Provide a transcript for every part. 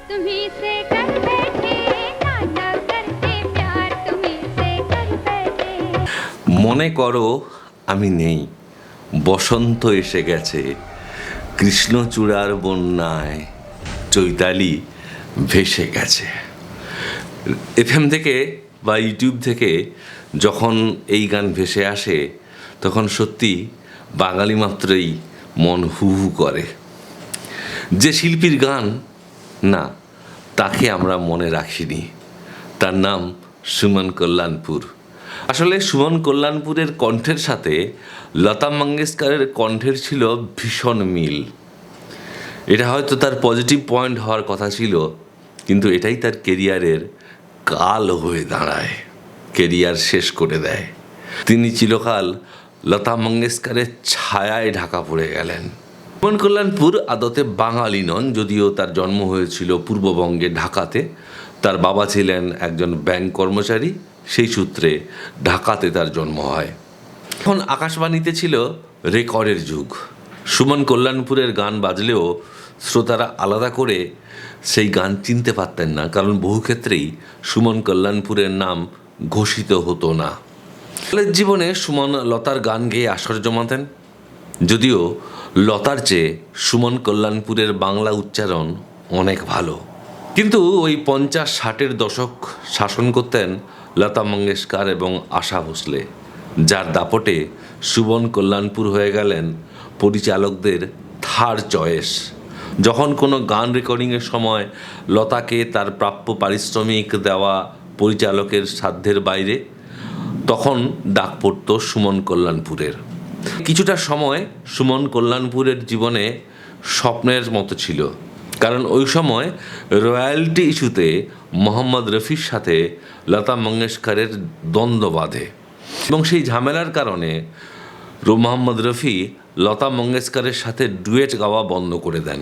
तुम्ही से कर बैठे नाना करते प्यार तुम्ही से कर बैठे মনে করো আমি নেই, বসন্ত এসে গেছে, কৃষ্ণচূড়ার বন্যায় চৈতালি ভেসে গেছে। এফএম থেকে বা ইউটিউব থেকে যখন এই গান ভেসে আসে তখন সত্যি বাঙালি মাত্রই মন হু হু করে। যে শিল্পীর গান না তাকে আমরা মনে রাখিনি, তার নাম সুমন কল্যাণপুর। আসলে সুমন কল্যাণপুরের কণ্ঠের সাথে লতা মঙ্গেশকরের কণ্ঠের ছিল ভীষণ মিল। এটা হয়তো তার পজিটিভ পয়েন্ট হওয়ার কথা ছিল, কিন্তু এটাই তার কেরিয়ারের কাল হয়ে দাঁড়ায়, কেরিয়ার শেষ করে দেয়। তিনি চিরকাল লতা মঙ্গেশকরের ছায়ায় ঢাকা পড়ে গেলেন। সুমন কল্যাণপুর আদতে বাঙালি নন, যদিও তার জন্ম হয়েছিল পূর্ববঙ্গে ঢাকাতে। তার বাবা ছিলেন একজন ব্যাংক কর্মচারী, সেই সূত্রে ঢাকাতে তার জন্ম হয়। এখন আকাশবাণীতে ছিল রেকর্ডের যুগ। সুমন কল্যাণপুরের গান বাজলেও শ্রোতারা আলাদা করে সেই গান চিনতে পারতেন না, কারণ বহু ক্ষেত্রেই সুমন কল্যাণপুরের নাম ঘোষিত হতো না। কলেজ জীবনে সুমন লতার গান গেয়ে আসর জমাতেন, যদিও লতার চেয়ে সুমন কল্যাণপুরের বাংলা উচ্চারণ অনেক ভালো। কিন্তু ওই 50-60-এর দশক শাসন করতেন লতা মঙ্গেশকর এবং আশা ভোসলে, যার দাপটে সুমন কল্যাণপুর হয়ে গেলেন পরিচালকদের থার্ড চয়েস। যখন কোনো গান রেকর্ডিংয়ের সময় লতাকে তার প্রাপ্য পারিশ্রমিক দেওয়া পরিচালকের সাধ্যের বাইরে, তখন ডাক পড়ত সুমন কল্যাণপুরের। কিছুটা সময় সুমন কল্যাণপুরের জীবনে স্বপ্নের মতো ছিল, কারণ ওই সময় রয়্যালটি ইস্যুতে মোহাম্মদ রফির সাথে লতা মঙ্গেশকরের দ্বন্দ্ব বাধে এবং সেই ঝামেলার কারণে মোহাম্মদ রফি লতা মঙ্গেশকরের সাথে ডুয়েট গাওয়া বন্ধ করে দেন।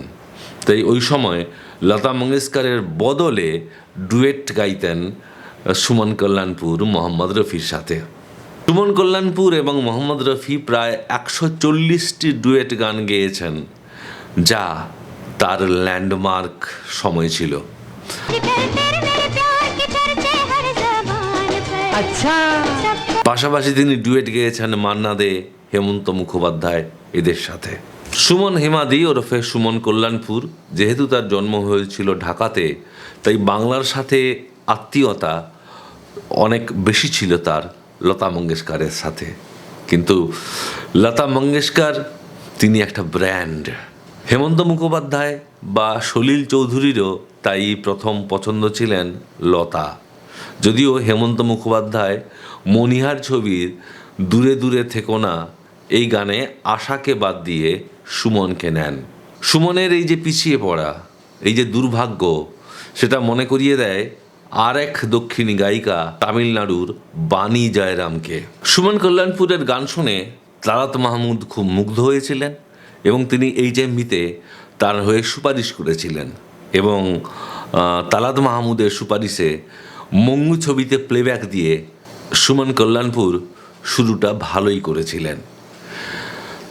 তাই ওই সময় লতা মঙ্গেশকরের বদলে ডুয়েট গাইতেন সুমন কল্যাণপুর মোহাম্মদ রফির সাথে। সুমন কল্যাণপুর এবং মোহাম্মদ রফি প্রায় 140টি ডুয়েট গান গেয়েছেন, যা তার ল্যান্ডমার্ক সময় ছিল। আচ্ছা, পাশাপাশি তিনি ডুয়েট গেয়েছেন মান্না দে, হেমন্ত মুখোপাধ্যায় এদের সাথে। সুমন হেমাদি ওরফে সুমন কল্যাণপুর, যেহেতু তার জন্ম হয়েছিল ঢাকাতে, তাই বাংলার সাথে আত্মীয়তা অনেক বেশি ছিল তার লতা মঙ্গেশকরের সাথে। কিন্তু লতা মঙ্গেশকর তিনি একটা ব্র্যান্ড। হেমন্ত মুখোপাধ্যায় বা সলিল চৌধুরীরও তাই প্রথম পছন্দ ছিলেন লতা, যদিও হেমন্ত মুখোপাধ্যায় মনিহার ছবির দূরে দূরে থেকো না এই গানে আশাকে বাদ দিয়ে সুমনকে নেন। সুমনের এই যে পিছিয়ে পড়া, এই যে দুর্ভাগ্য, সেটা মনে করিয়ে দেয় আর এক দক্ষিণী গায়িকা তামিলনাড়ুর বাণী জয়রামকে। সুমন কল্যাণপুরের গান শুনে তারাত মাহমুদ খুব মুগ্ধ হয়েছিলেন এবং তিনি HMV-তে তার হয়ে সুপারিশ করেছিলেন এবং তালাত মাহমুদের সুপারিশে মঙ্গু ছবিতে প্লেব্যাক দিয়ে সুমন কল্যাণপুর শুরুটা ভালোই করেছিলেন।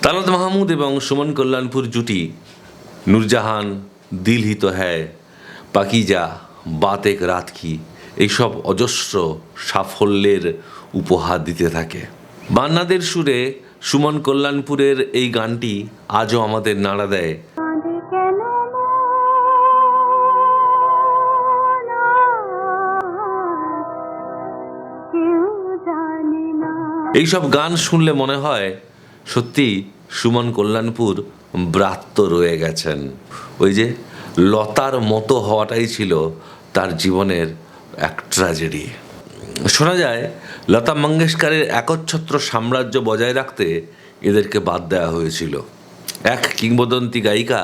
তালাত মাহমুদ এবং সুমন কল্যাণপুর জুটি নূরজাহান, দিল হি তো হ্যায়, পাকিজা, বাত এক রাত কি এইসব অজস্র সাফল্যের উপহার দিতে থাকে। বান্নাদের সুরে সুমন কল্যাণপুরের এই গানটি আজও আমাদের নাড়া দেয়। এইসব গান শুনলে মনে হয় সত্যি সুমন কল্যাণপুর ব্রাত্য রয়ে গেছেন। ওই যে লতার মতো হওয়াটাই ছিল তার জীবনের এক ট্র্যাজেডি। শোনা যায় লতা মঙ্গেশকরের একচ্ছত্র সাম্রাজ্য বজায় রাখতে এদেরকে বাদ দেওয়া হয়েছিল। এক কিংবদন্তি গায়িকা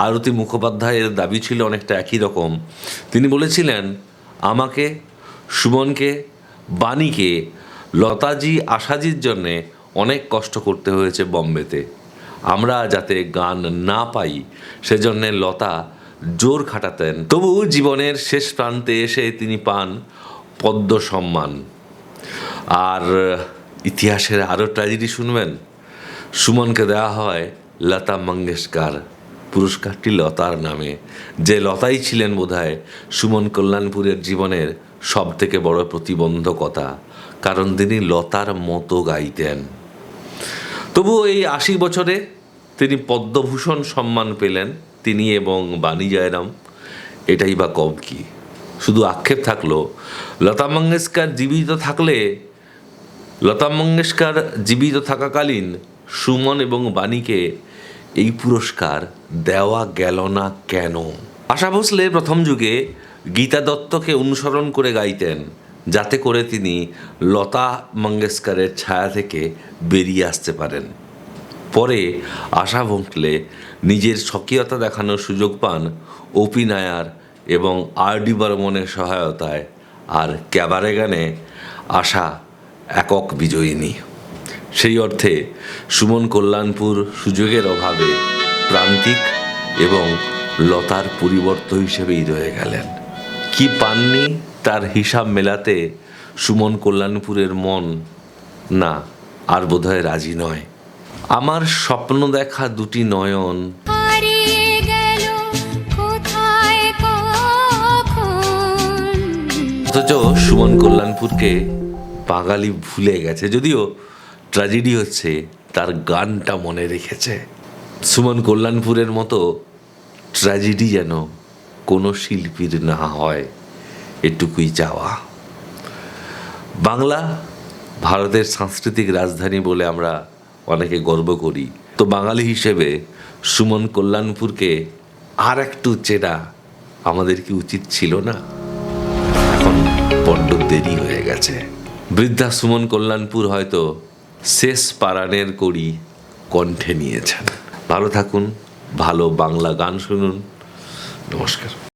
আরতি মুখোপাধ্যায়ের দাবি ছিল অনেকটা একই রকম। তিনি বলেছিলেন, আমাকে, সুমনকে, বাণীকে লতাজি আশাজির জন্যে অনেক কষ্ট করতে হয়েছে বম্বেতে। আমরা যাতে গান না পাই সেজন্যে লতা জোর খাটাতেন, তবু জীবনের শেষ প্রান্তে এসে তিনি পান পদ্ম সম্মান। আর ইতিহাসের আরও ট্র্যাজেডি শুনবেন, সুমনকে দেওয়া হয় লতা মঙ্গেশকর পুরস্কারটি লতার নামে, যে লতাই ছিলেন বোধহয় সুমন কল্যাণপুরের জীবনের সব থেকে বড় প্রতিবন্ধকতা, কারণ তিনি লতার মতো গাইতেন। তবুও এই ৮০ বছরে তিনি পদ্মভূষণ সম্মান পেলেন, তিনি এবং বাণী জয়রাম। এটাই বা কম কি? শুধু আক্ষেপ থাকলো, লতা মঙ্গেশকর জীবিত থাকাকালীন সুমন এবং বাণীকে এই পুরস্কার দেওয়া গেল না কেন? আশা ভোসলে প্রথম যুগে গীতা দত্তকে অনুসরণ করে গাইতেন, যাতে করে তিনি লতা মঙ্গেশকরের ছায়া থেকে বেরিয়ে আসতে পারেন। পরে আশা ভোসলে নিজের স্বকীয়তা দেখানোর সুযোগ পান ওপি নায়ার এবং আর.ডি. বর্মনের সহায়তায়, আর ক্যাবারে গানে আশা একক বিজয়িনী। সেই অর্থে সুমন কল্যাণপুর সুযোগের অভাবে প্রান্তিক এবং লতার পরিবর্ত হিসেবেই রয়ে গেলেন। কি পাননি তার হিসাব মেলাতে সুমন কল্যাণপুরের মন না আর বোধহয় রাজি নয়। আমার স্বপ্ন দেখা দুটি নয়ন হারিয়ে গেল কোথায় কখন। অথচ সুমন কল্যাণপুরকে বাঙালি ভুলে গেছে, যদিও ট্র্যাজেডি হচ্ছে তার গানটা মনে রেখেছে। সুমন কল্যাণপুরের মতো ট্র্যাজেডি যেন কোনো শিল্পীর না হয়, এটুকুই চাওয়া। বাংলা ভারতের সাংস্কৃতিক রাজধানী বলে আমরা অনেকে গর্ব করি, তো বাঙালি হিসেবে সুমন কল্যাণপুরকে আর একটু চেনা আমাদের কি উচিত ছিল না? এখন বড্ড দেরি হয়ে গেছে। বৃদ্ধা সুমন কল্যাণপুর হয়তো শেষ পারানের কড়ি কণ্ঠে নিয়েছেন। ভালো থাকুন, ভালো বাংলা গান শুনুন। নমস্কার।